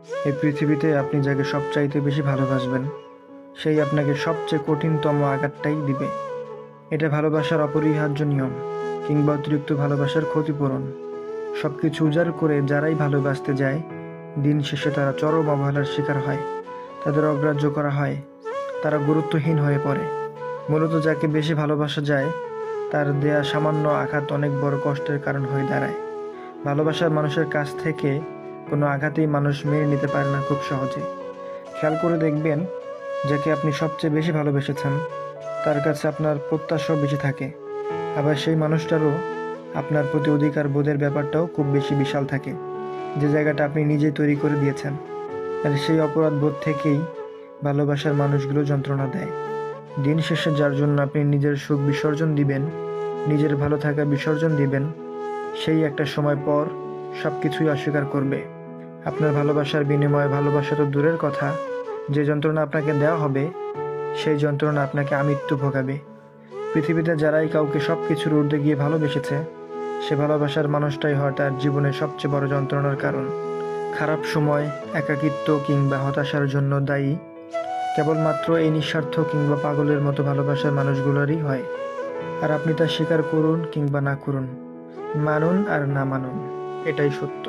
এই পৃথিবীতে আপনি যাকে সবচাইতে বেশি ভালোবাসবেন, সেই আপনাকে সবচেয়ে কঠিনতম আঘাতটাই দিবে। এটা ভালোবাসার অপরিহার্য নিয়ম, কিংবা অতিরিক্ত ভালোবাসার ক্ষতিপূরণ। সবকিছু উজাড় করে যারাই ভালোবাসতে যায়, দিন শেষে তারা চরম অবহেলার শিকার হয়। তাদের অগ্রাহ্য করা হয়, তারা গুরুত্বহীন হয়ে পড়ে। মূলত যাকে বেশি ভালোবাসা যায়, তার দেয়া সামান্য আঘাত অনেক বড় কষ্টের কারণ হয়ে দাঁড়ায়। ভালোবাসার মানুষের কাছ থেকে কোনো আঘাতেই মানুষ মেনে নিতে পারে না খুব সহজে। খেয়াল করে দেখবেন, যাকে আপনি সবচেয়ে বেশি ভালোবেসেছেন, তার কাছে আপনার প্রত্যাশাও বেশি থাকে। আবার সেই মানুষটারও আপনার প্রতি অধিকার বোধের ব্যাপারটাও খুব বেশি বিশাল থাকে, যে জায়গাটা আপনি নিজেই তৈরি করে দিয়েছেন। আর সেই অপরাধ বোধ থেকেই ভালোবাসার মানুষগুলো যন্ত্রণা দেয়। দিন শেষে যার জন্য আপনি নিজের সুখ বিসর্জন দিবেন, নিজের ভালো থাকা বিসর্জন দিবেন, সেই একটা সময় পর সব কিছুই অস্বীকার করবে। আপনার ভালোবাসার বিনিময়ে ভালোবাসা তো দূরের কথা, যে যন্ত্রণা আপনাকে দেওয়া হবে, সেই যন্ত্রণা আপনাকে আমৃত্যু ভোগাবে। পৃথিবীতে যারাই কাউকে সব কিছুর ঊর্ধ্বে গিয়ে ভালোবেসেছে, সে ভালোবাসার মানুষটাই হয় তার জীবনের সবচেয়ে বড় যন্ত্রণার কারণ। খারাপ সময়, একাকিত্ব কিংবা হতাশার জন্য দায়ী কেবলমাত্র এই নিঃস্বার্থ কিংবা পাগলের মতো ভালোবাসার মানুষগুলোরই হয়। আর আপনি তা স্বীকার করুন কিংবা না করুন, মানুন আর না মানুন, এটাই সত্য।